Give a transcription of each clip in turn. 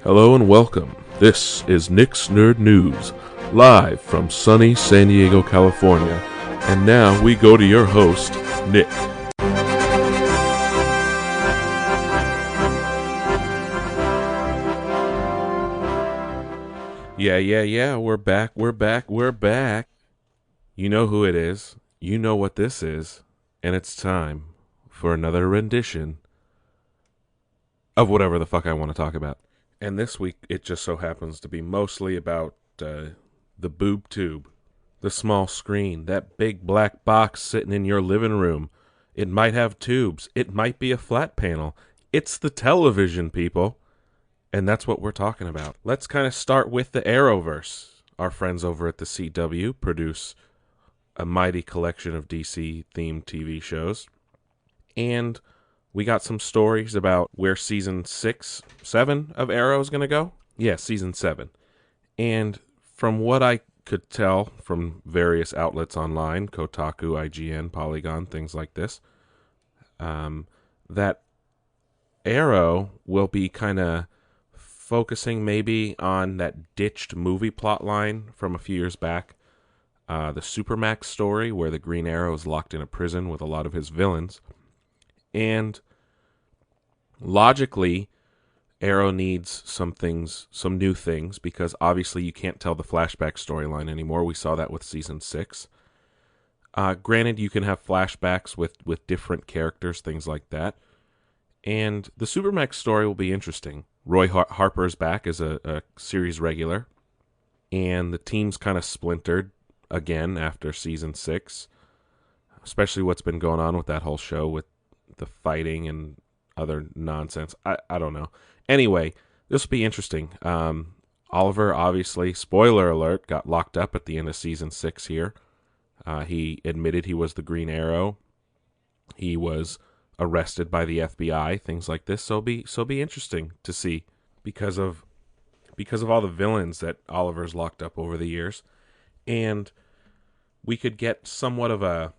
Hello and welcome. This is Nick's Nerd News, live from sunny San Diego, California. And now we go to your host, Nick. Yeah, we're back. You know who it is, you know what this is, and it's time for another rendition of whatever the fuck I want to talk about. And this week, it just so happens to be mostly about the boob tube. The small screen, that big black box sitting in your living room. It might have tubes. It might be a flat panel. It's the television, people. And that's what we're talking about. Let's kind of start with the Arrowverse. Our friends over at the CW produce a mighty collection of DC-themed TV shows. And we got some stories about where season 7 of Arrow is going to go. Yeah, season 7. And from what I could tell from various outlets online, Kotaku, IGN, Polygon, things like this, that Arrow will be kind of focusing maybe on that ditched movie plotline from a few years back, the Supermax story where the Green Arrow is locked in a prison with a lot of his villains. And logically, Arrow needs some new things, because obviously you can't tell the flashback storyline anymore. We saw that with season 6. Granted, you can have flashbacks with different characters, things like that. And the Supermax story will be interesting. Roy Harper's back as a series regular, and the team's kind of splintered again after season 6, especially what's been going on with that whole show with the fighting and other nonsense. I don't know. Anyway, this will be interesting. Oliver, obviously, spoiler alert, got locked up at the end of season 6 here. He admitted he was the Green Arrow. He was arrested by the FBI, things like this. So be interesting to see because of all the villains that Oliver's locked up over the years. And we could get somewhat of an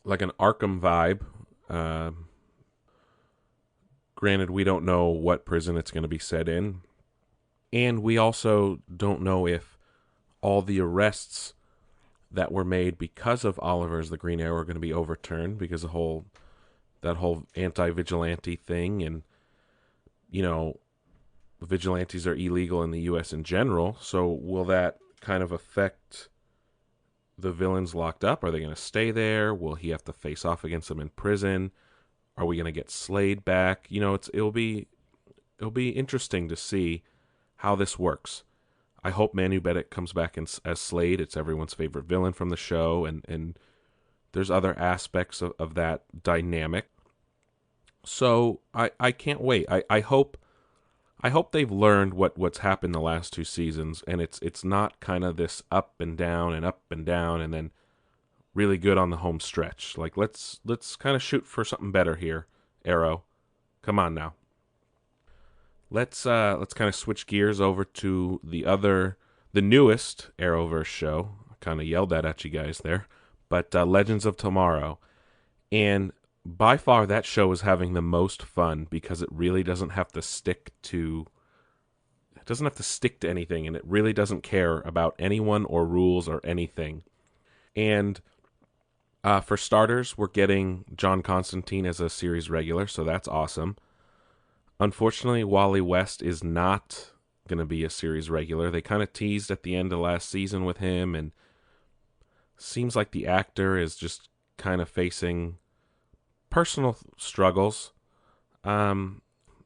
Arkham vibe. Granted, we don't know what prison it's going to be set in. And we also don't know if all the arrests that were made because of Oliver's the Green Arrow are going to be overturned, because that whole anti-vigilante thing, and, vigilantes are illegal in the U.S. in general. So will that kind of affect the villains locked up? Are they going to stay there? Will he have to face off against them in prison? Are we going to get Slade back? It'll be interesting to see how this works. I hope Manu Bennett comes back as Slade. It's everyone's favorite villain from the show, and there's other aspects of that dynamic. So I can't wait. I hope they've learned what's happened the last 2 seasons, and it's not kind of this up and down, and then really good on the home stretch. Like, let's kind of shoot for something better here, Arrow. Come on now. Let's kind of switch gears over to the newest Arrowverse show. I kind of yelled that at you guys there, but Legends of Tomorrow. And by far, that show is having the most fun because it really doesn't have to stick to anything, and it really doesn't care about anyone or rules or anything. And for starters, we're getting John Constantine as a series regular, so that's awesome. Unfortunately, Wally West is not going to be a series regular. They kind of teased at the end of last season with him, and seems like the actor is just kind of facing personal struggles.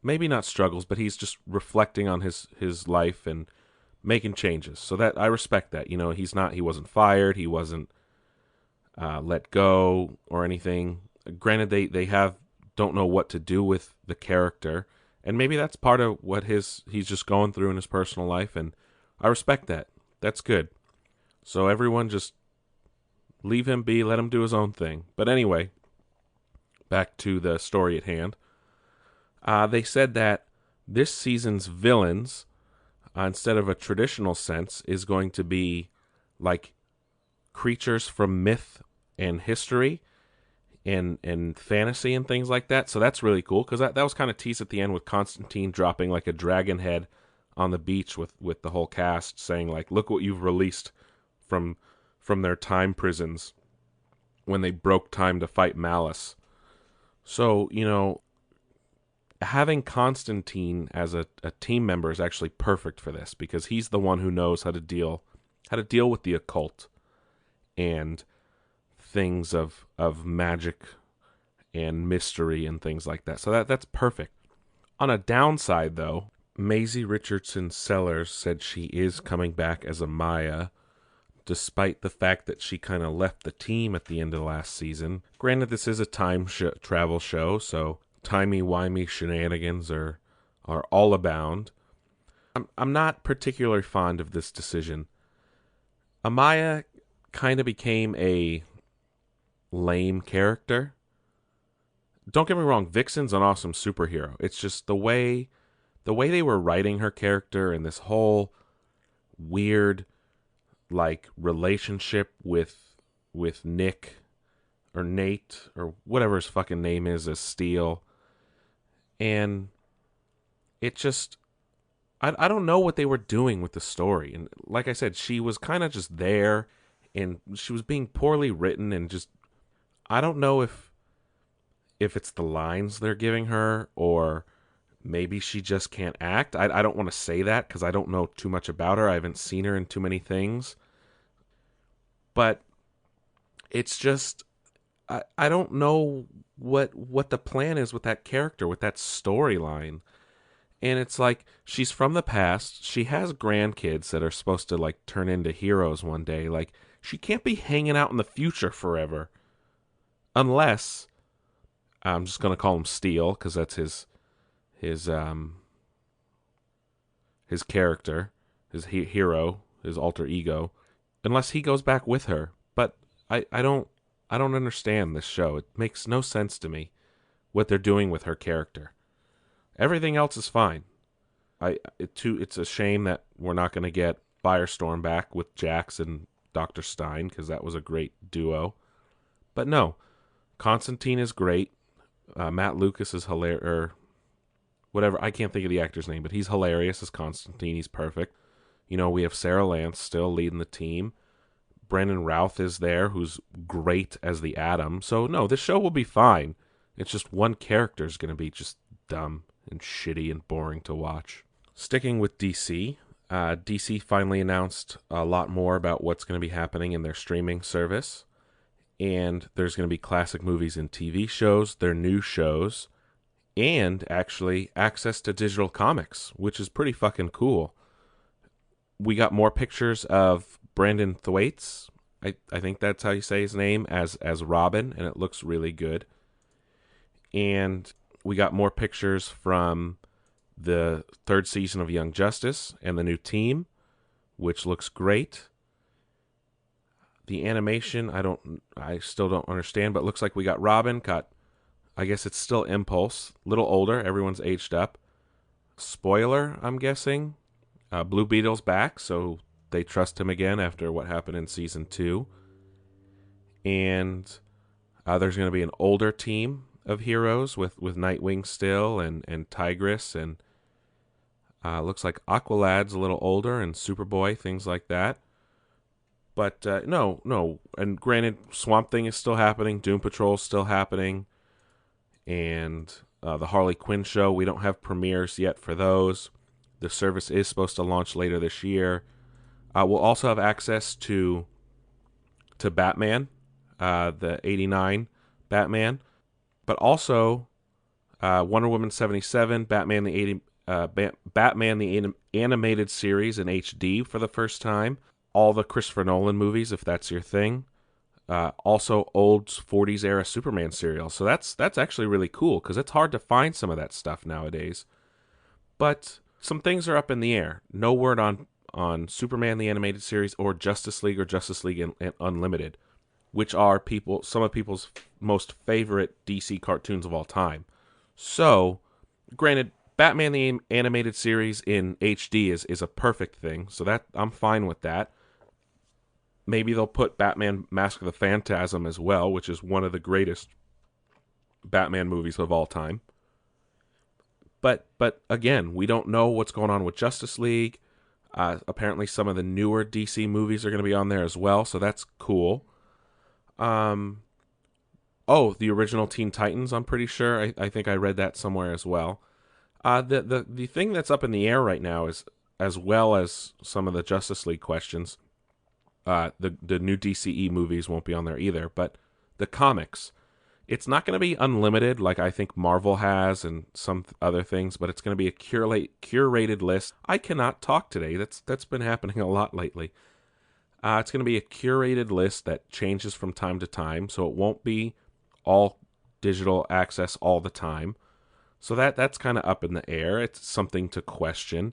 Maybe not struggles, but he's just reflecting on his life and making changes. So that I respect that. He wasn't fired. He wasn't let go or anything. Granted, they don't know what to do with the character, and maybe that's part of what he's just going through in his personal life, and I respect that. That's good. So everyone just leave him be, let him do his own thing. But anyway, back to the story at hand. They said that this season's villains, instead of a traditional sense, is going to be like creatures from myth and history, and fantasy and things like that. So that's really cool, because that was kind of teased at the end with Constantine dropping like a dragon head on the beach with the whole cast, saying like, look what you've released from their time prisons when they broke time to fight malice. So, having Constantine as a team member is actually perfect for this, because he's the one who knows how to deal with the occult and things of magic and mystery and things like that. So that's perfect. On a downside, though, Maisie Richardson Sellers said she is coming back as a Maya, despite the fact that she kind of left the team at the end of the last season. Granted, this is a time travel show, so timey-wimey shenanigans are all abound. I'm not particularly fond of this decision. Amaya kind of became a lame character. Don't get me wrong, Vixen's an awesome superhero. It's just the way they were writing her character, and this whole weird like relationship with Nick or Nate or whatever his fucking name is as Steel. And it just, I don't know what they were doing with the story. And like I said, she was kind of just there, and she was being poorly written, and just, I don't know if it's the lines they're giving her, or maybe she just can't act. I don't want to say that because I don't know too much about her. I haven't seen her in too many things. But it's just, I don't know what the plan is with that character, with that storyline. And it's like, she's from the past. She has grandkids that are supposed to like turn into heroes one day. Like, she can't be hanging out in the future forever. Unless, I'm just going to call him Steel, because that's his character, his hero, his alter ego. Unless he goes back with her. But I don't understand this show. It makes no sense to me what they're doing with her character. Everything else is fine. It's a shame that we're not going to get Firestorm back with Jax and Dr. Stein, because that was a great duo. But no, Constantine is great. Matt Lucas is hilarious, or whatever. I can't think of the actor's name, but he's hilarious as Constantine. He's perfect. We have Sarah Lance still leading the team. Brandon Routh is there, who's great as the Atom. So, no, this show will be fine. It's just one character is going to be just dumb and shitty and boring to watch. Sticking with DC, DC finally announced a lot more about what's going to be happening in their streaming service. And there's going to be classic movies and TV shows, their new shows, and actually access to digital comics, which is pretty fucking cool. We got more pictures of Brandon Thwaites, I think that's how you say his name, as Robin, and it looks really good. And we got more pictures from the third season of Young Justice and the new team, which looks great. The animation, I still don't understand, but it looks like we got Robin, I guess it's still Impulse, little older, everyone's aged up. Spoiler, I'm guessing. Blue Beetle's back, so they trust him again after what happened in season 2. And there's going to be an older team of heroes with Nightwing still and Tigress, and looks like Aqualad's a little older, and Superboy, things like that. But no, and granted, Swamp Thing is still happening, Doom Patrol's still happening, and the Harley Quinn show, we don't have premieres yet for those. The service is supposed to launch later this year. We'll also have access to Batman, the 89 Batman, but also Wonder Woman 77, Batman the animated series in HD for the first time, all the Christopher Nolan movies if that's your thing, also old 40s era Superman serials. So that's actually really cool, because it's hard to find some of that stuff nowadays. But some things are up in the air. No word on Superman the animated series or Justice League Unlimited, which are some of people's most favorite DC cartoons of all time. So, granted, Batman the animated series in HD is a perfect thing, so that I'm fine with that. Maybe they'll put Batman Mask of the Phantasm as well, which is one of the greatest Batman movies of all time. But again, we don't know what's going on with Justice League. Apparently, some of the newer DC movies are going to be on there as well, so that's cool. The original Teen Titans, I'm pretty sure. I think I read that somewhere as well. The thing that's up in the air right now is, as well as some of the Justice League questions, the new DCE movies won't be on there either, but the comics. It's not going to be unlimited like I think Marvel has and some other things, but it's going to be a curated list. I cannot talk today. That's been happening a lot lately. It's going to be a curated list that changes from time to time, so it won't be all digital access all the time. So that's kind of up in the air. It's something to question.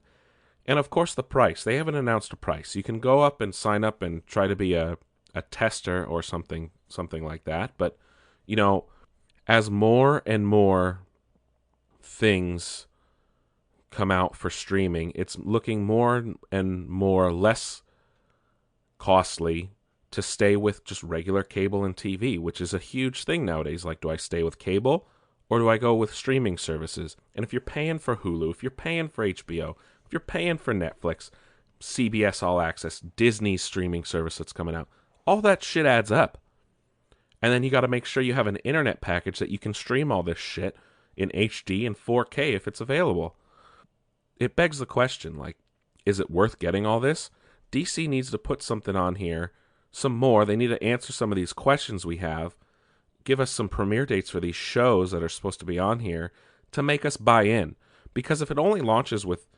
And of course the price. They haven't announced a price. You can go up and sign up and try to be a tester or something like that, but as more and more things come out for streaming, it's looking more and more less costly to stay with just regular cable and TV, which is a huge thing nowadays. Like, do I stay with cable or do I go with streaming services? And if you're paying for Hulu, if you're paying for HBO, if you're paying for Netflix, CBS All Access, Disney's streaming service that's coming out, all that shit adds up. And then you got to make sure you have an internet package that you can stream all this shit in HD and 4K if it's available. It begs the question, like, is it worth getting all this? DC needs to put something on here, some more. They need to answer some of these questions we have, give us some premiere dates for these shows that are supposed to be on here to make us buy in. Because if it only launches with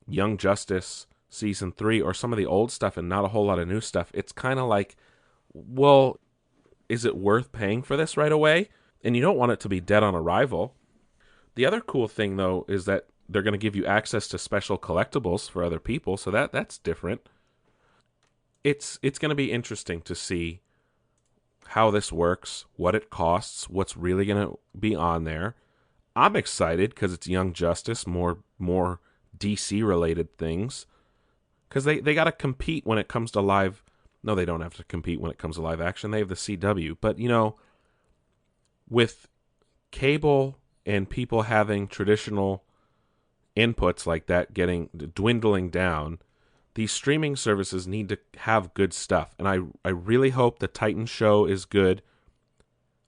Young Justice Season 3 or some of the old stuff and not a whole lot of new stuff, it's kind of like, well, is it worth paying for this right away? And you don't want it to be dead on arrival. The other cool thing, though, is that they're going to give you access to special collectibles for other people, so that's different. It's going to be interesting to see how this works, what it costs, what's really going to be on there. I'm excited because it's Young Justice, more DC-related things. Because they got to compete when it comes to live. No, they don't have to compete when it comes to live action. They have the CW. But, with cable and people having traditional inputs like that dwindling down, these streaming services need to have good stuff. And I really hope the Titan show is good.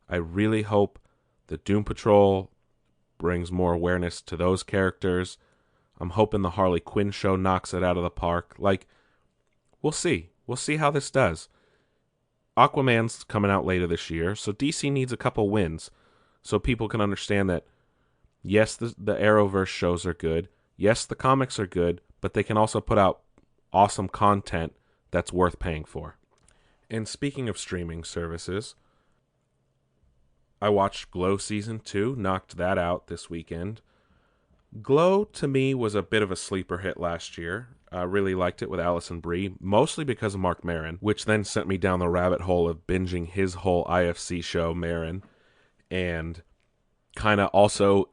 I really hope the Doom Patrol brings more awareness to those characters. I'm hoping the Harley Quinn show knocks it out of the park. Like, we'll see. We'll see how this does. Aquaman's coming out later this year, so DC needs a couple wins so people can understand that, yes, the Arrowverse shows are good. Yes, the comics are good, but they can also put out awesome content that's worth paying for. And speaking of streaming services, I watched Glow Season 2, knocked that out this weekend. Glow, to me, was a bit of a sleeper hit last year. I really liked it with Alison Brie, mostly because of Mark Maron, which then sent me down the rabbit hole of binging his whole IFC show, Maron, and kind of also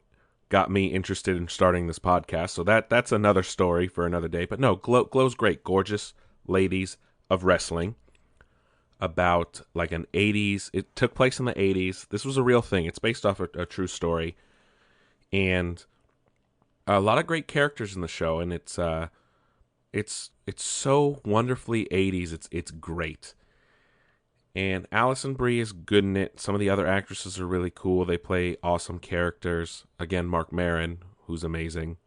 got me interested in starting this podcast. So that's another story for another day. But no, Glow's great. Gorgeous ladies of wrestling about like an 80s. It took place in the 80s. This was a real thing. It's based off a true story. And a lot of great characters in the show, and it's so wonderfully 80s. It's great. And Alison Brie is good in it. Some of the other actresses are really cool. They play awesome characters. Again, Mark Maron, who's amazing.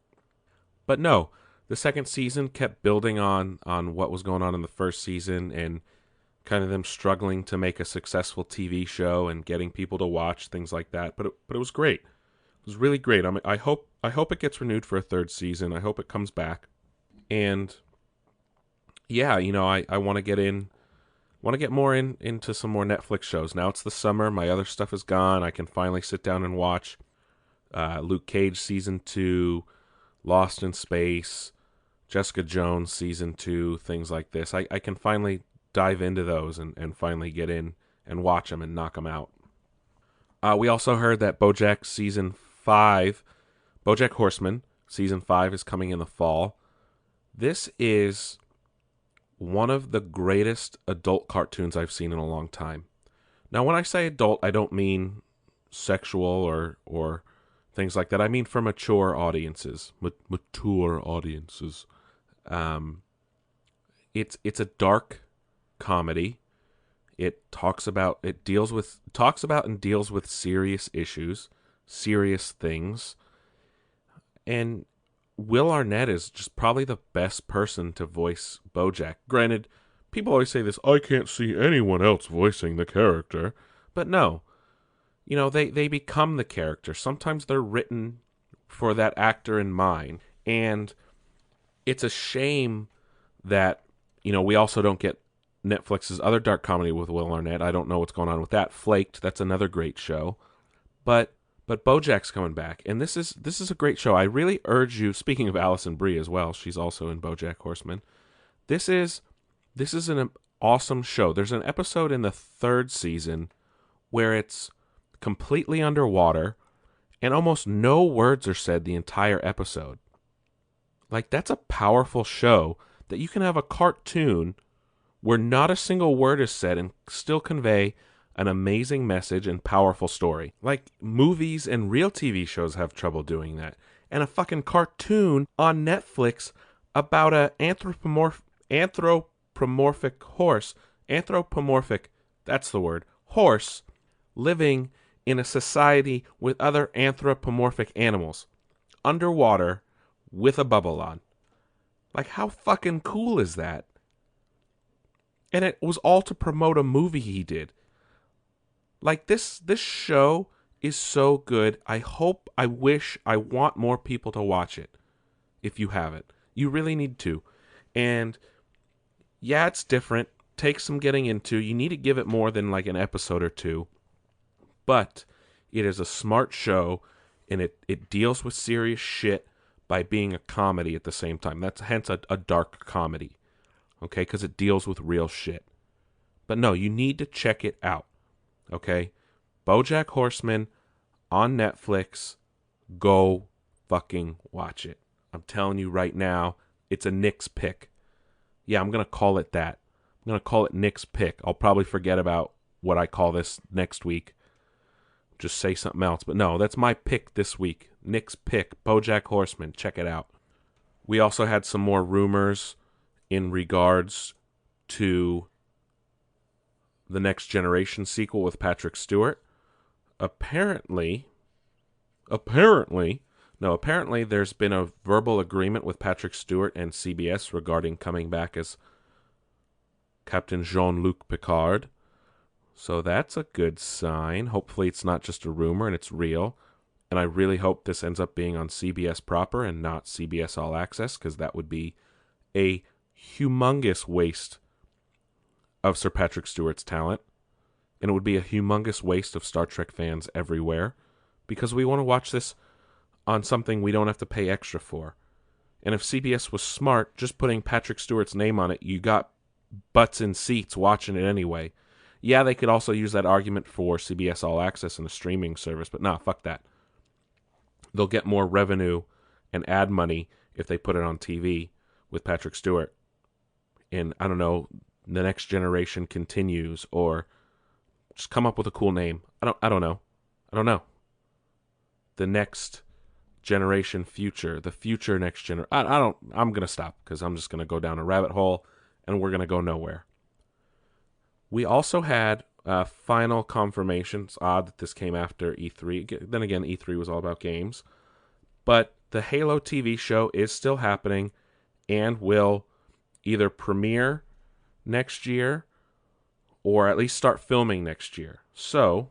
But no, the second season kept building on what was going on in the first season and kind of them struggling to make a successful TV show and getting people to watch, things like that. But it was great. It was really great. I hope it gets renewed for a third season. I hope it comes back. And yeah, I want to get more into some more Netflix shows. Now it's the summer. My other stuff is gone. I can finally sit down and watch Luke Cage Season 2, Lost in Space, Jessica Jones Season 2, things like this. I can finally dive into those and finally get in and watch them and knock them out. We also heard that BoJack Horseman Season 5 is coming in the fall. This is one of the greatest adult cartoons I've seen in a long time. Now, when I say adult, I don't mean sexual or things like that. I mean for mature audiences. Mature audiences. It's a dark comedy. It talks about and deals with serious issues, serious things. And Will Arnett is just probably the best person to voice Bojack. Granted, people always say this, I can't see anyone else voicing the character. But no. They become the character. Sometimes they're written for that actor in mind. And it's a shame that, we also don't get Netflix's other dark comedy with Will Arnett. I don't know what's going on with that. Flaked, that's another great show. But BoJack's coming back, and this is a great show. I really urge you. Speaking of Alison Brie as well, she's also in BoJack Horseman. This is an awesome show. There's an episode in the 3rd season where it's completely underwater, and almost no words are said the entire episode. Like, that's a powerful show that you can have a cartoon where not a single word is said and still convey an amazing message and powerful story. Like, movies and real TV shows have trouble doing that. And a fucking cartoon on Netflix about a anthropomorphic horse, that's the word, horse, living in a society with other anthropomorphic animals, underwater, with a bubble on. Like, how fucking cool is that? And it was all to promote a movie he did. Like, this show is so good. I want more people to watch it. If you haven't. You really need to. And, yeah, it's different. Takes some getting into. You need to give it more than like an episode or two. But it is a smart show, and it deals with serious shit by being a comedy at the same time. That's hence a dark comedy. Okay, because it deals with real shit. But no, you need to check it out. Okay? BoJack Horseman on Netflix. Go fucking watch it. I'm telling you right now, it's a Nick's pick. Yeah, I'm going to call it that. I'm going to call it Nick's pick. I'll probably forget about what I call this next week. Just say something else. But no, that's my pick this week. Nick's pick. BoJack Horseman. Check it out. We also had some more rumors in regards to the Next Generation sequel with Patrick Stewart. Apparently there's been a verbal agreement with Patrick Stewart and CBS regarding coming back as Captain Jean-Luc Picard. So that's a good sign. Hopefully it's not just a rumor and it's real. And I really hope this ends up being on CBS proper and not CBS All Access, because that would be a humongous waste of Sir Patrick Stewart's talent. And it would be a humongous waste of Star Trek fans everywhere, because we want to watch this on something we don't have to pay extra for. And if CBS was smart, just putting Patrick Stewart's name on it, you got butts in seats watching it anyway. Yeah, they could also use that argument for CBS All Access and a streaming service, but nah, fuck that. They'll get more revenue and ad money if they put it on TV with Patrick Stewart. And, I don't know, The Next Generation Continues, or just come up with a cool name. I don't know. The Next Generation Future. The Future Next Generation. I'm going to stop, because I'm just going to go down a rabbit hole, and we're going to go nowhere. We also had final confirmation. It's odd that this came after E3. Then again, E3 was all about games. But the Halo TV show is still happening and will either premiere next year or at least start filming next year. So,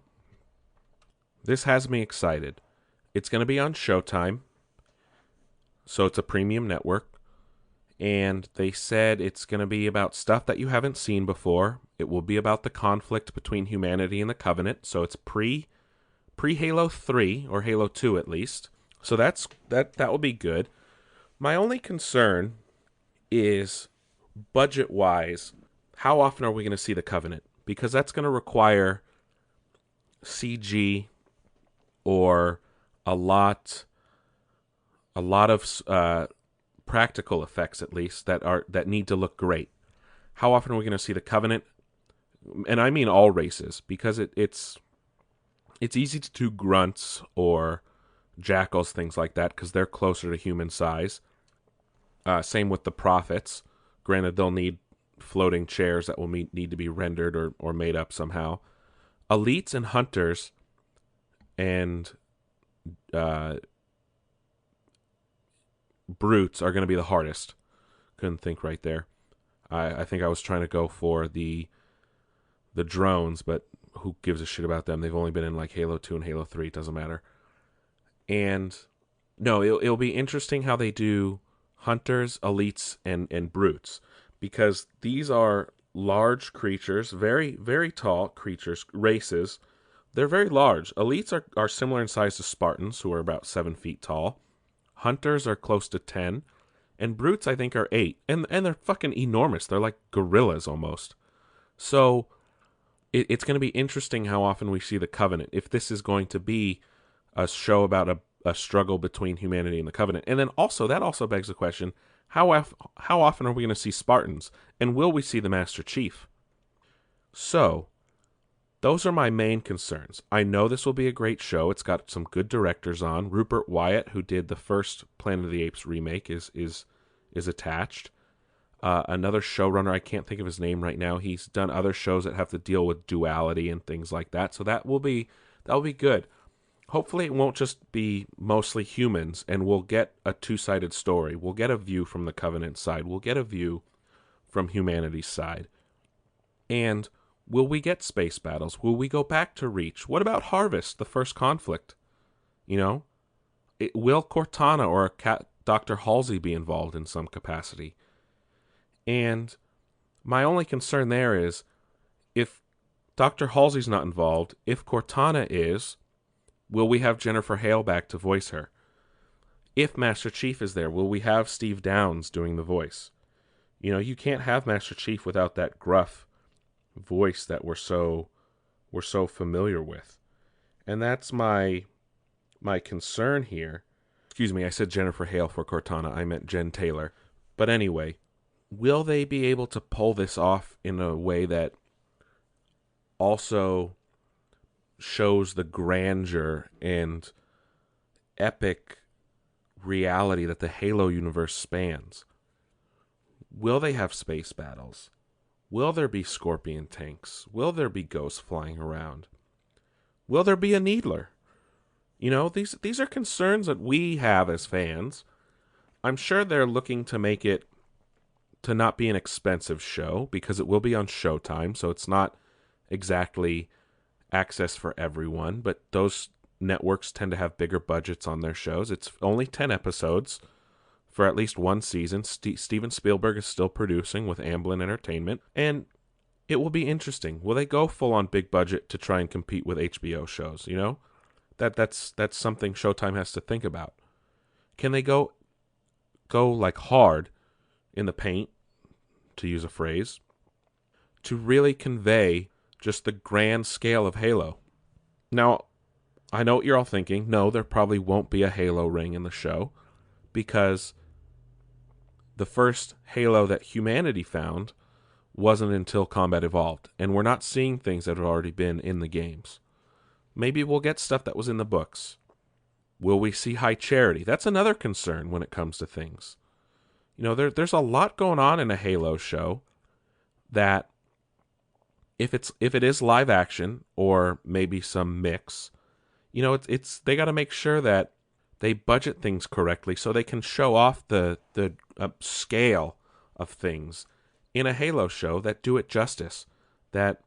this has me excited. It's going to be on Showtime. So it's a premium network. And they said it's going to be about stuff that you haven't seen before. It will be about the conflict between humanity and the Covenant. So it's pre-Halo 3, or Halo 2 at least. So that will be good. My only concern is, budget-wise, how often are we going to see the Covenant? Because that's going to require CG or a lot of practical effects, at least, that need to look great. How often are we going to see the Covenant? And I mean all races, because it's It's easy to do grunts or jackals, things like that, because they're closer to human size. Same with the prophets. Granted, they'll need floating chairs that will need to be rendered or made up somehow. Elites and hunters and brutes are going to be the hardest. Couldn't think right there. I think I was trying to go for the drones, but who gives a shit about them? They've only been in like Halo 2 and Halo 3. It doesn't matter. And no, it'll be interesting how they do hunters, elites, and brutes, because these are large creatures, very, very tall creatures, races. They're very large. Elites are similar in size to Spartans, who are about 7 feet tall. Hunters are close to 10. And brutes, I think, are 8. And they're fucking enormous. They're like gorillas almost. So it's going to be interesting how often we see the Covenant. If this is going to be a show about a struggle between humanity and the Covenant. And then also, that also begs the question, how often are we going to see Spartans? And will we see the Master Chief? So, those are my main concerns. I know this will be a great show. It's got some good directors on. Rupert Wyatt, who did the first Planet of the Apes remake, is attached. Another showrunner, I can't think of his name right now. He's done other shows that have to deal with duality and things like that. So that will be good. Hopefully it won't just be mostly humans, and we'll get a two-sided story. We'll get a view from the Covenant side. We'll get a view from humanity's side. And will we get space battles? Will we go back to Reach? What about Harvest, the first conflict? Will Cortana or Dr. Halsey be involved in some capacity? And my only concern there is, if Dr. Halsey's not involved, if Cortana is, will we have Jennifer Hale back to voice her? If Master Chief is there, will we have Steve Downes doing the voice? You can't have Master Chief without that gruff voice that we're so familiar with. And that's my concern here. Excuse me, I said Jennifer Hale for Cortana. I meant Jen Taylor. But anyway, will they be able to pull this off in a way that also shows the grandeur and epic reality that the Halo universe spans? Will they have space battles? Will there be Scorpion tanks? Will there be ghosts flying around? Will there be a Needler? These are concerns that we have as fans. I'm sure they're looking to make it to not be an expensive show, because it will be on Showtime, so it's not exactly access for everyone, but those networks tend to have bigger budgets on their shows. It's only 10 episodes for at least one season. Steven Spielberg is still producing with Amblin Entertainment, and it will be interesting. Will they go full on big budget to try and compete with HBO shows? That's something Showtime has to think about. Can they go like hard in the paint, to use a phrase, to really convey just the grand scale of Halo? Now, I know what you're all thinking. No, there probably won't be a Halo ring in the show, because the first Halo that humanity found wasn't until Combat Evolved, and we're not seeing things that have already been in the games. Maybe we'll get stuff that was in the books. Will we see High Charity? That's another concern when it comes to things. There's a lot going on in a Halo show that, if it is live action or maybe some mix, they got to make sure that they budget things correctly so they can show off the scale of things in a Halo show that do it justice, that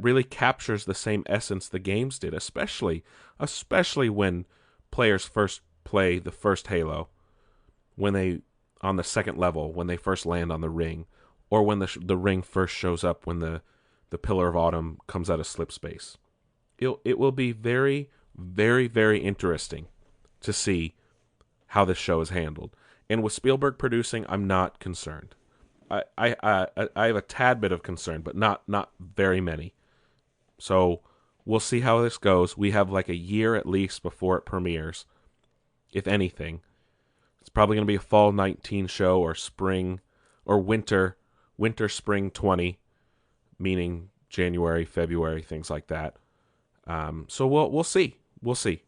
really captures the same essence the games did, especially when players first play the first Halo, when they on the second level, when they first land on the ring, or when the ring first shows up when the Pillar of Autumn comes out of slip space. It will be very, very, very interesting to see how this show is handled. And with Spielberg producing, I'm not concerned. I have a tad bit of concern, but not very many. So we'll see how this goes. We have like a year at least before it premieres, if anything. It's probably going to be a fall 19 show, or spring or winter spring 20, meaning January, February, things like that. So we'll see. We'll see.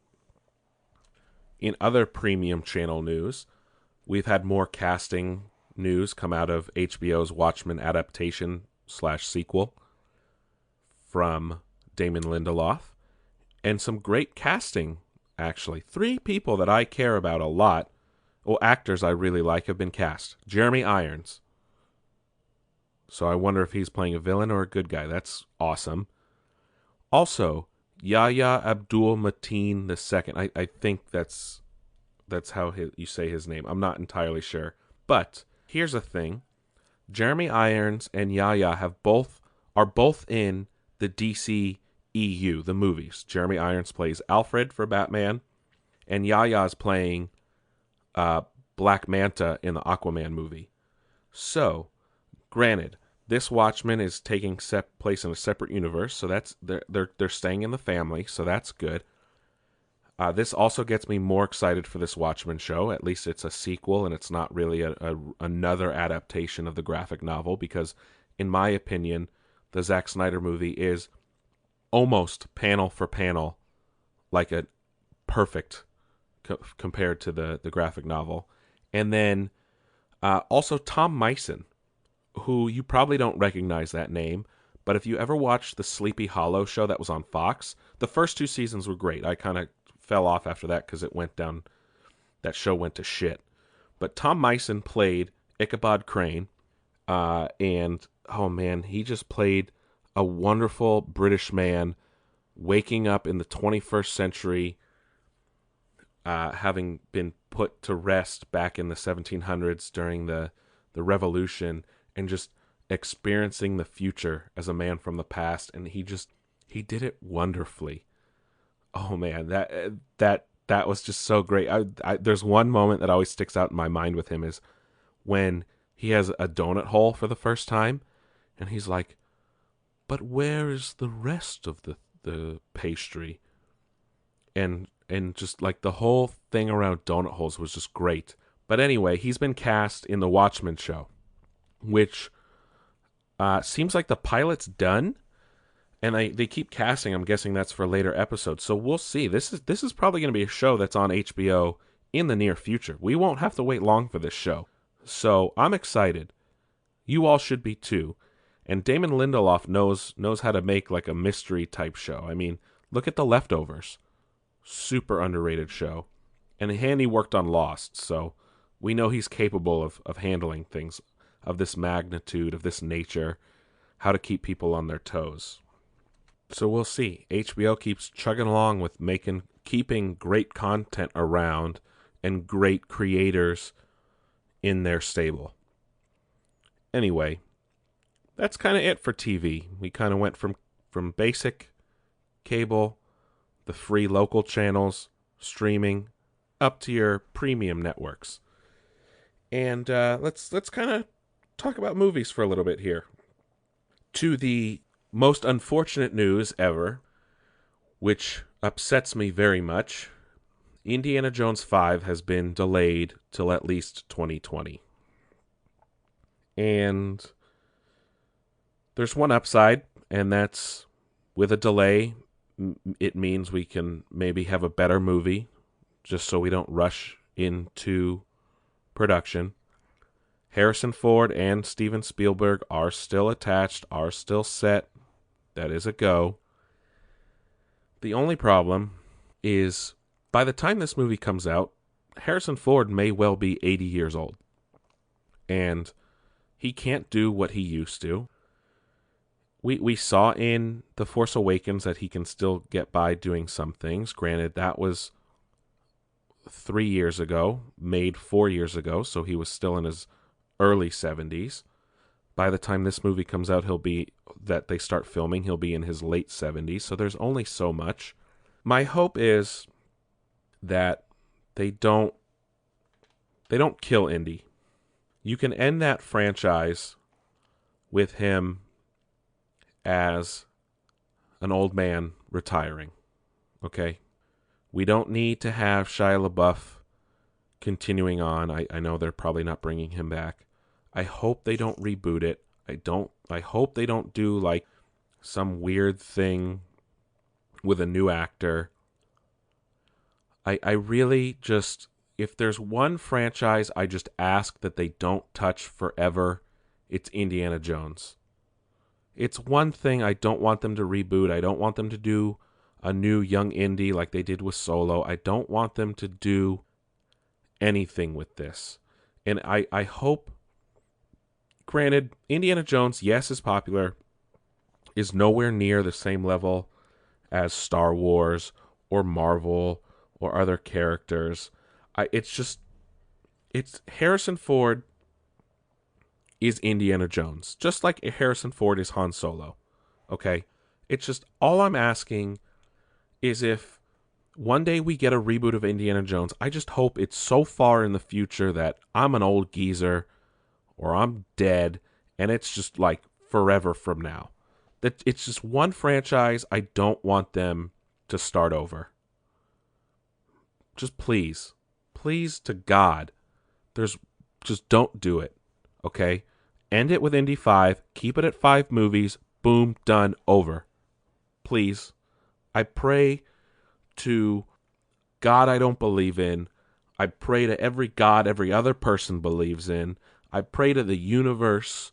In other premium channel news, we've had more casting news come out of HBO's Watchmen adaptation / sequel from Damon Lindelof, and some great casting, actually. 3 people that I care about a lot, or actors I really like, have been cast. Jeremy Irons. So I wonder if he's playing a villain or a good guy. That's awesome. Also, Yahya Abdul-Mateen II. I think that's how you say his name. I'm not entirely sure. But here's the thing. Jeremy Irons and Yahya are both in the DCEU, the movies. Jeremy Irons plays Alfred for Batman, and Yahya is playing Black Manta in the Aquaman movie. So, granted, this Watchmen is taking place in a separate universe, so that's they're staying in the family, so that's good. This also gets me more excited for this Watchmen show. At least it's a sequel, and it's not really another adaptation of the graphic novel, because, in my opinion, the Zack Snyder movie is almost panel for panel like a perfect compared to the graphic novel. And then also Tom Meissen, who you probably don't recognize that name, but if you ever watched the Sleepy Hollow show that was on Fox, the first 2 seasons were great. I kind of fell off after that because that show went to shit. But Tom Meissen played Ichabod Crane, and oh man, he just played a wonderful British man waking up in the 21st century, having been put to rest back in the 1700s during the Revolution, and just experiencing the future as a man from the past, and he did it wonderfully. Oh man, that was just so great. There's one moment that always sticks out in my mind with him, is when he has a donut hole for the first time, and he's like, "But where is the rest of the pastry?" And just like the whole thing around donut holes was just great. But anyway, he's been cast in the Watchmen show, which seems like the pilot's done, and they keep casting. I'm guessing that's for later episodes. So we'll see. This is probably going to be a show that's on HBO in the near future. We won't have to wait long for this show. So I'm excited. You all should be too. And Damon Lindelof knows how to make like a mystery type show. I mean, look at The Leftovers. Super underrated show. And he worked on Lost, so we know he's capable of handling things of this magnitude, of this nature, how to keep people on their toes. So we'll see. HBO keeps chugging along with keeping great content around and great creators in their stable. Anyway, that's kind of it for TV. We kind of went from basic cable, the free local channels, streaming, up to your premium networks. And let's kind of talk about movies for a little bit here. To the most unfortunate news ever, which upsets me very much, Indiana Jones 5 has been delayed till at least 2020. And there's one upside, and that's with a delay, it means we can maybe have a better movie, just so we don't rush into production. Harrison Ford and Steven Spielberg are still attached, are still set. That is a go. The only problem is, by the time this movie comes out, Harrison Ford may well be 80 years old. And he can't do what he used to. We saw in The Force Awakens that he can still get by doing some things. Granted, that was 3 years ago, made 4 years ago, so he was still in his early 70s. By the time this movie comes out, that they start filming, he'll be in his late 70s, so there's only so much. My hope is that they don't kill Indy. You can end that franchise with him as an old man retiring. Okay? We don't need to have Shia LaBeouf continuing on. I know they're probably not bringing him back. I hope they don't reboot it. I hope they don't do like some weird thing with a new actor. I really just, if there's one franchise I just ask that they don't touch forever, it's Indiana Jones. It's one thing I don't want them to reboot. I don't want them to do a new young Indy like they did with Solo. I don't want them to do anything with this. And I hope, granted, Indiana Jones, yes, is popular, is nowhere near the same level as Star Wars or Marvel or other characters. It's Harrison Ford is Indiana Jones, just like Harrison Ford is Han Solo. Okay? It's just, all I'm asking is if one day we get a reboot of Indiana Jones, I just hope it's so far in the future that I'm an old geezer or I'm dead and it's just like forever from now. That it's just one franchise I don't want them to start over. Just please to God, just don't do it. Okay? End it with Indy 5, keep it at 5 movies, boom, done, over. Please. I pray to God I don't believe in. I pray to every God every other person believes in. I pray to the universe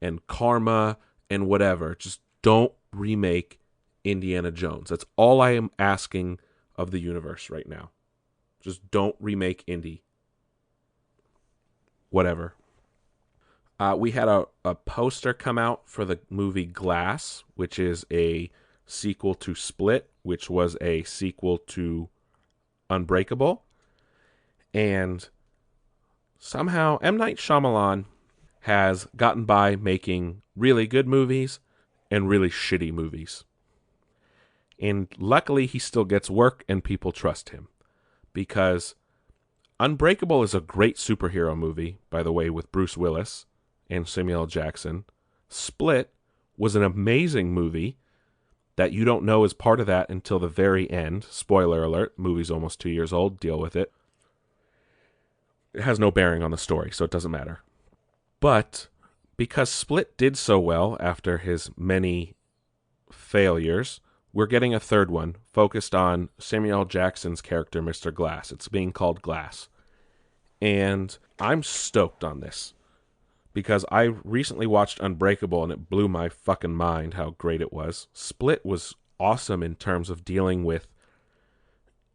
and karma and whatever. Just don't remake Indiana Jones. That's all I am asking of the universe right now. Just don't remake Indy. Whatever. We had a poster come out for the movie Glass, which is a sequel to Split, which was a sequel to Unbreakable. And somehow M. Night Shyamalan has gotten by making really good movies and really shitty movies. And luckily he still gets work and people trust him. Because Unbreakable is a great superhero movie, by the way, with Bruce Willis and Samuel L. Jackson. Split was an amazing movie that you don't know is part of that until the very end. Spoiler alert, movie's almost 2 years old, deal with it. It has no bearing on the story, so it doesn't matter. But because Split did so well after his many failures, we're getting a third one focused on Samuel L. Jackson's character, Mr. Glass. It's being called Glass. And I'm stoked on this because I recently watched Unbreakable and it blew my fucking mind how great it was. Split was awesome in terms of dealing with,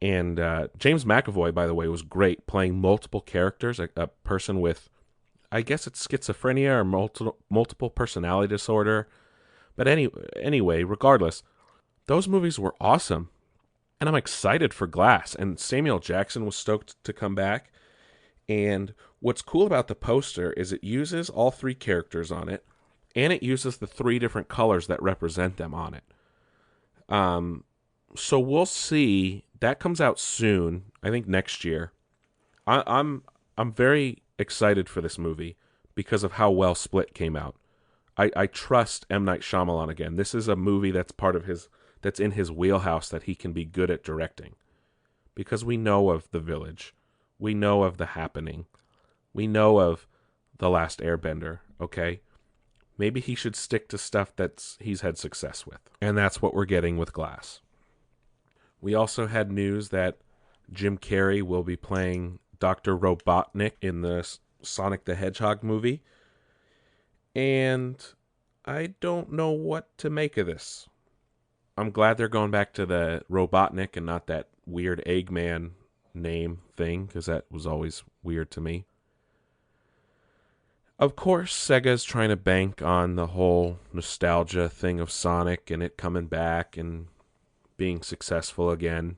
and James McAvoy, by the way, was great playing multiple characters, a person with, I guess it's schizophrenia or multiple personality disorder. But anyway, regardless, those movies were awesome. And I'm excited for Glass. And Samuel Jackson was stoked to come back. And what's cool about the poster is it uses all 3 characters on it. And it uses the 3 different colors that represent them on it. So we'll see. That comes out soon. I think next year. I'm very excited for this movie because of how well Split came out. I trust M. Night Shyamalan again. This is a movie that's part of that's in his wheelhouse that he can be good at directing. Because we know of The Village. We know of The Happening. We know of The Last Airbender, okay? Maybe he should stick to stuff he's had success with. And that's what we're getting with Glass. We also had news that Jim Carrey will be playing Dr. Robotnik in the Sonic the Hedgehog movie. And I don't know what to make of this. I'm glad they're going back to the Robotnik and not that weird Eggman name thing, because that was always weird to me. Of course, Sega's trying to bank on the whole nostalgia thing of Sonic and it coming back and being successful again,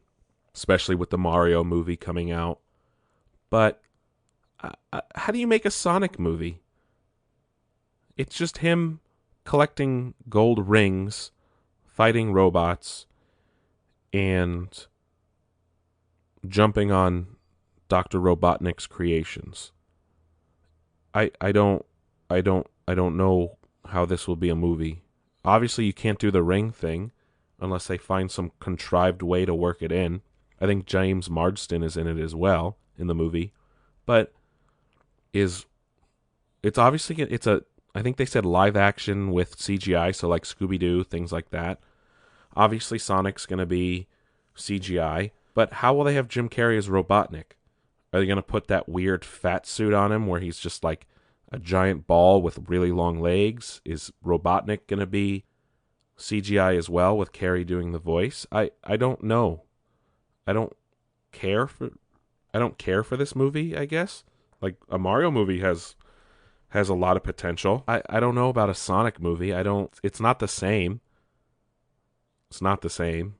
especially with the Mario movie coming out. But how do you make a Sonic movie? It's just him collecting gold rings, fighting robots, and jumping on Dr. Robotnik's creations. I don't know how this will be a movie. Obviously, you can't do the ring thing unless they find some contrived way to work it in. I think James Marsden is in it as well in the movie, but it's obviously I think they said live action with CGI, so like Scooby-Doo, things like that. Obviously, Sonic's going to be CGI, but how will they have Jim Carrey as Robotnik? Are they going to put that weird fat suit on him where he's just like a giant ball with really long legs? Is Robotnik going to be CGI as well with Carrey doing the voice? I don't know. I don't care for this movie, I guess. Like a Mario movie has a lot of potential. I don't know about a Sonic movie. It's not the same. It's not the same.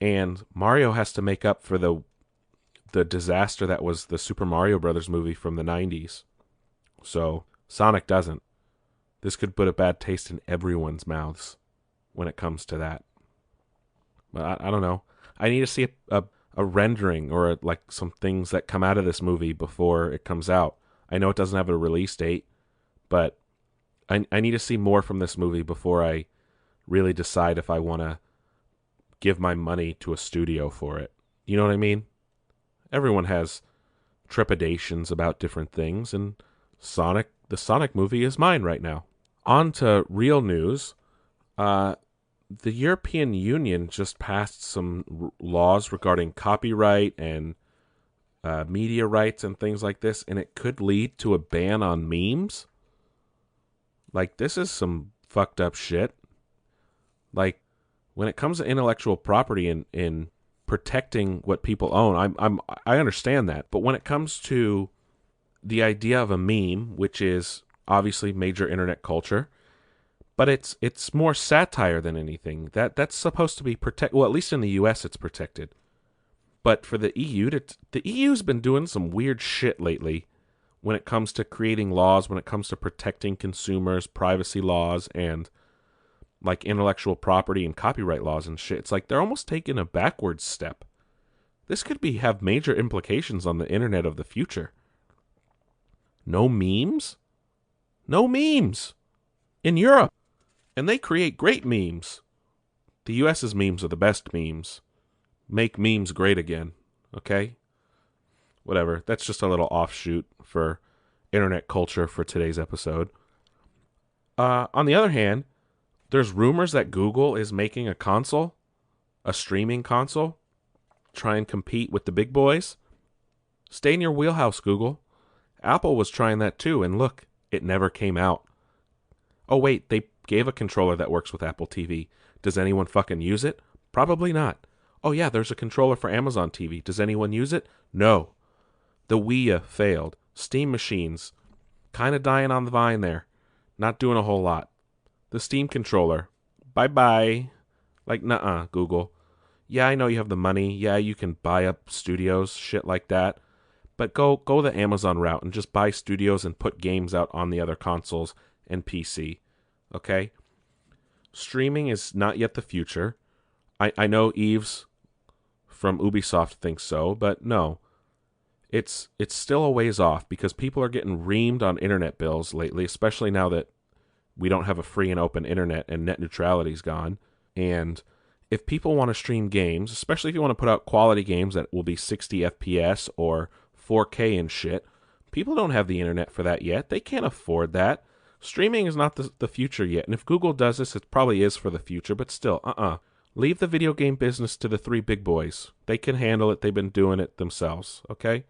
And Mario has to make up for the disaster that was the Super Mario Brothers movie from the 90s. So Sonic doesn't. This could put a bad taste in everyone's mouths when it comes to that. But I don't know. I need to see a rendering or like some things that come out of this movie before it comes out. I know it doesn't have a release date, but I need to see more from this movie before I really decide if I want to give my money to a studio for it. You know what I mean? Everyone has trepidations about different things, and the Sonic movie is mine right now. On to real news. The European Union just passed some laws regarding copyright and media rights and things like this, and it could lead to a ban on memes. Like, this is some fucked up shit. Like, when it comes to intellectual property and protecting what people own, I understand that. But when it comes to the idea of a meme, which is obviously major internet culture, but it's more satire than anything. That's supposed to be protected. Well, at least in the US it's protected. But for the EU, the EU's been doing some weird shit lately when it comes to creating laws, when it comes to protecting consumers, privacy laws, and like intellectual property and copyright laws and shit. It's like they're almost taking a backwards step. This could have major implications on the internet of the future. No memes? No memes! In Europe! And they create great memes. The US's memes are the best memes. Make memes great again. Okay? Whatever. That's just a little offshoot for internet culture for today's episode. On the other hand, there's rumors that Google is making a console, a streaming console, try and compete with the big boys. Stay in your wheelhouse, Google. Apple was trying that too, and look, it never came out. Oh wait, they gave a controller that works with Apple TV. Does anyone fucking use it? Probably not. Oh yeah, there's a controller for Amazon TV. Does anyone use it? No. The Wii failed. Steam machines, kind of dying on the vine there. Not doing a whole lot. The Steam controller, bye-bye. Like, nuh-uh, Google. Yeah, I know you have the money. Yeah, you can buy up studios, shit like that. But go the Amazon route and just buy studios and put games out on the other consoles and PC. Okay? Streaming is not yet the future. I know Yves from Ubisoft thinks so, but no. It's still a ways off because people are getting reamed on internet bills lately, especially now that we don't have a free and open internet and net neutrality's gone. And if people want to stream games, especially if you want to put out quality games that will be 60 FPS or 4K and shit, people don't have the internet for that yet. They can't afford that. Streaming is not the future yet. And if Google does this, it probably is for the future, but still, Leave the video game business to the three big boys. They can handle it. They've been doing it themselves, okay?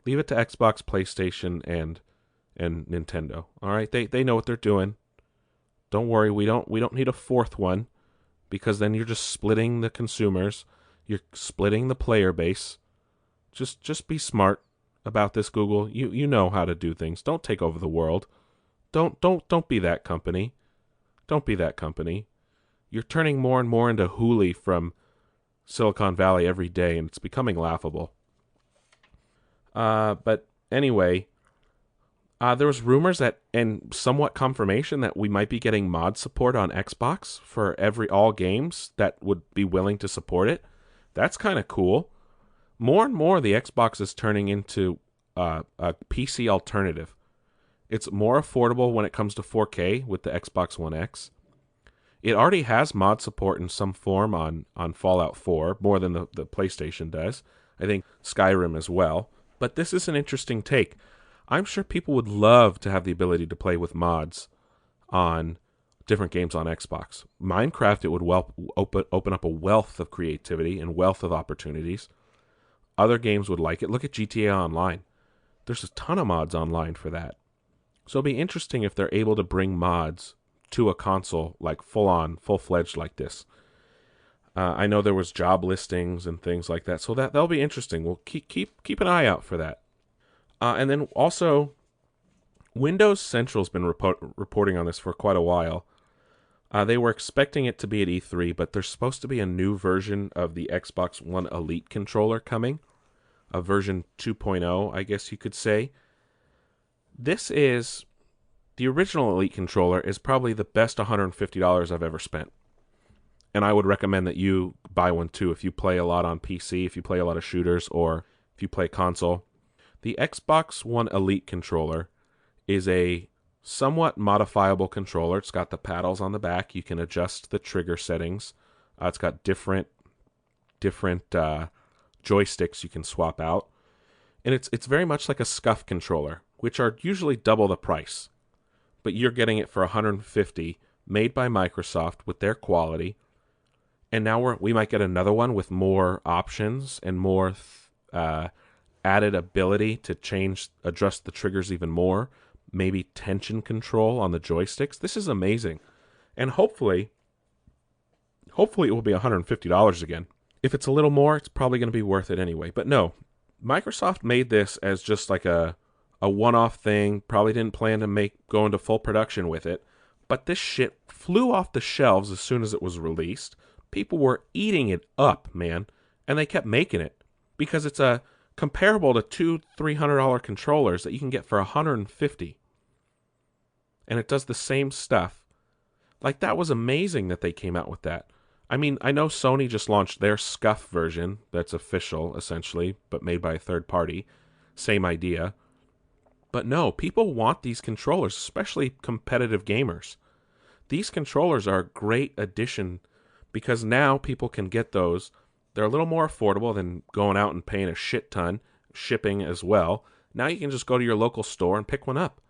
Leave it to Xbox, PlayStation, and Nintendo. All right? They know what they're doing. Don't worry, we don't need a fourth one, because then you're just splitting the consumers. You're splitting the player base. Just be smart about this, Google. You know how to do things. Don't take over the world. Don't be that company. Don't be that company. You're turning more and more into Hooli from Silicon Valley every day, and it's becoming laughable. But anyway, there was rumors that, and somewhat confirmation, that we might be getting mod support on Xbox for all games that would be willing to support it. That's kind of cool. More and more, the Xbox is turning into a PC alternative. It's more affordable when it comes to 4K with the Xbox One X. It already has mod support in some form on Fallout 4, more than the PlayStation does. I think Skyrim as well. But this is an interesting take. I'm sure people would love to have the ability to play with mods on different games on Xbox. Minecraft, it would open up a wealth of creativity and wealth of opportunities. Other games would like it. Look at GTA Online. There's a ton of mods online for that. So it'll be interesting if they're able to bring mods to a console, like full-fledged like this. I know there was job listings and things like that, so that'll be interesting. We'll keep an eye out for that. And then also, Windows Central's been reporting on this for quite a while. They were expecting it to be at E3, but there's supposed to be a new version of the Xbox One Elite controller coming, a version 2.0, I guess you could say. This is, the original Elite controller is probably the best $150 I've ever spent. And I would recommend that you buy one too if you play a lot on PC, if you play a lot of shooters, or if you play console. The Xbox One Elite controller is a somewhat modifiable controller. It's got the paddles on the back. You can adjust the trigger settings. It's got different joysticks you can swap out. And it's very much like a SCUF controller, which are usually double the price. But you're getting it for $150, made by Microsoft with their quality. And now we might get another one with more options and more added ability to adjust the triggers even more. Maybe tension control on the joysticks. This is amazing. And hopefully it will be $150 again. If it's a little more, it's probably going to be worth it anyway. But no, Microsoft made this as just like a one-off thing. Probably didn't plan to go into full production with it. But this shit flew off the shelves as soon as it was released. People were eating it up, man. And they kept making it. Because it's comparable to $200-$300 controllers that you can get for $150. And it does the same stuff. Like, that was amazing that they came out with that. I mean, I know Sony just launched their SCUF version that's official, essentially, but made by a third party. Same idea. But no, people want these controllers, especially competitive gamers. These controllers are a great addition because now people can get those. They're a little more affordable than going out and paying a shit ton, shipping as well. Now you can just go to your local store and pick one up.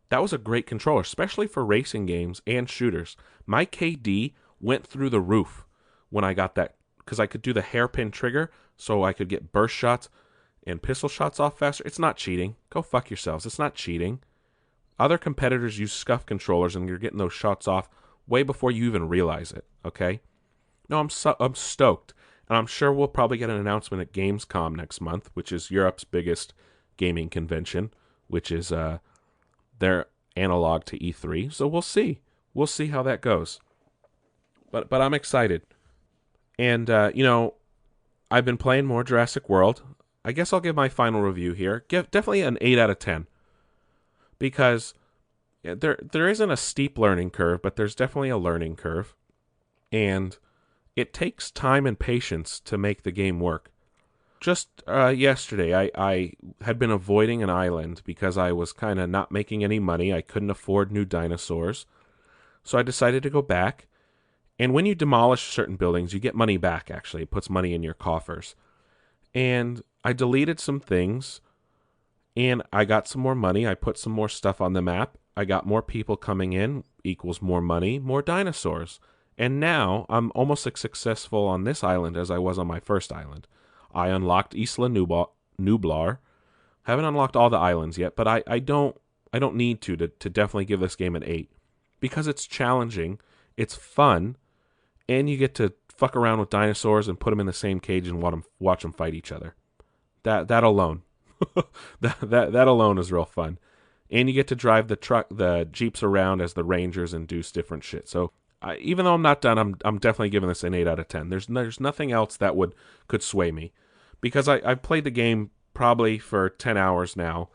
That was a great controller, especially for racing games and shooters. My KD went through the roof when I got that, because I could do the hairpin trigger, so I could get burst shots and pistol shots off faster. It's not cheating. Go fuck yourselves. It's not cheating. Other competitors use SCUF controllers, and you're getting those shots off way before you even realize it, okay? No, I'm stoked. And I'm sure we'll probably get an announcement at Gamescom next month, which is Europe's biggest gaming convention, which is their analog to E3. So we'll see. We'll see how that goes. But I'm excited. And, I've been playing more Jurassic World. I guess I'll give my final review here. Definitely an 8 out of 10. Because there isn't a steep learning curve, but there's definitely a learning curve. And it takes time and patience to make the game work. Just yesterday, I had been avoiding an island because I was kind of not making any money. I couldn't afford new dinosaurs. So I decided to go back. And when you demolish certain buildings, you get money back, actually. It puts money in your coffers. And I deleted some things, and I got some more money. I put some more stuff on the map. I got more people coming in, equals more money, more dinosaurs. And now I'm almost as successful on this island as I was on my first island. I unlocked Isla Nublar. Haven't unlocked all the islands yet, but I don't need to definitely give this game an 8. Because it's challenging, it's fun, and you get to fuck around with dinosaurs and put them in the same cage and watch them fight each other. That alone. that alone is real fun. And you get to drive the Jeeps around as the Rangers and do different shit. So even though I'm not done, I'm definitely giving this an 8 out of 10. There's nothing else that could sway me. Because I've played the game probably for 10 hours now,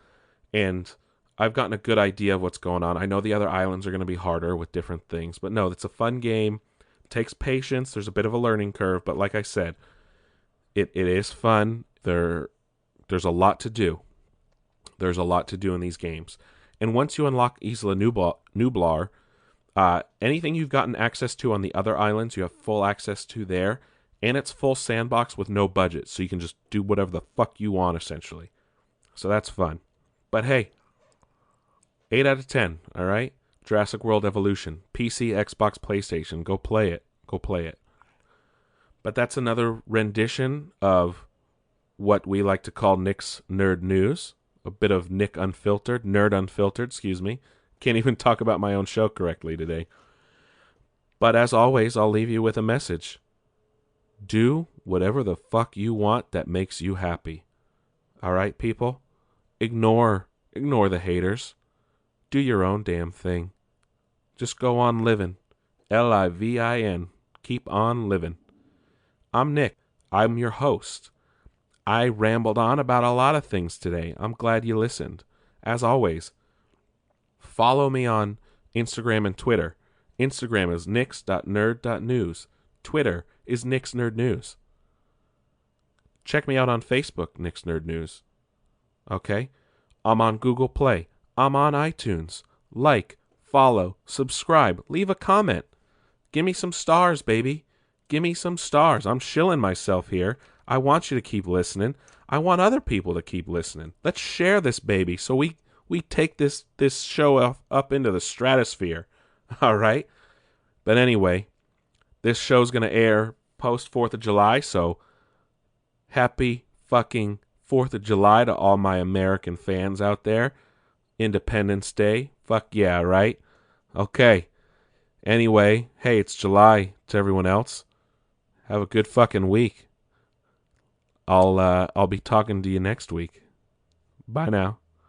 and I've gotten a good idea of what's going on. I know the other islands are going to be harder with different things, but no, it's a fun game. It takes patience. There's a bit of a learning curve, but like I said, it is fun. There's a lot to do. There's a lot to do in these games. And once you unlock Isla Nublar, anything you've gotten access to on the other islands, you have full access to there. And it's full sandbox with no budget, so you can just do whatever the fuck you want, essentially. So that's fun. But hey, 8 out of 10, all right? Jurassic World Evolution. PC, Xbox, PlayStation. Go play it. Go play it. But that's another rendition of what we like to call Nick's Nerd News. A bit of Nick Unfiltered. Nerd Unfiltered, excuse me. Can't even talk about my own show correctly today. But as always, I'll leave you with a message. Do whatever the fuck you want that makes you happy. All right, people? Ignore the haters. Do your own damn thing. Just go on living. Livin. Keep on living. I'm Nick. I'm your host. I rambled on about a lot of things today. I'm glad you listened. As always, follow me on Instagram and Twitter. Instagram is nix.nerd.news. Twitter is Nick's Nerd News. Check me out on Facebook, Nick's Nerd News. Okay? I'm on Google Play. I'm on iTunes. Like, follow, subscribe, leave a comment. Give me some stars, baby. Give me some stars. I'm shilling myself here. I want you to keep listening. I want other people to keep listening. Let's share this baby so we take this show up into the stratosphere. All right? But anyway, this show's going to air post 4th of July, so happy fucking 4th of July to all my American fans out there. Independence Day. Fuck yeah, right? Okay. Anyway, hey, it's July to everyone else. Have a good fucking week. I'll be talking to you next week. Bye now.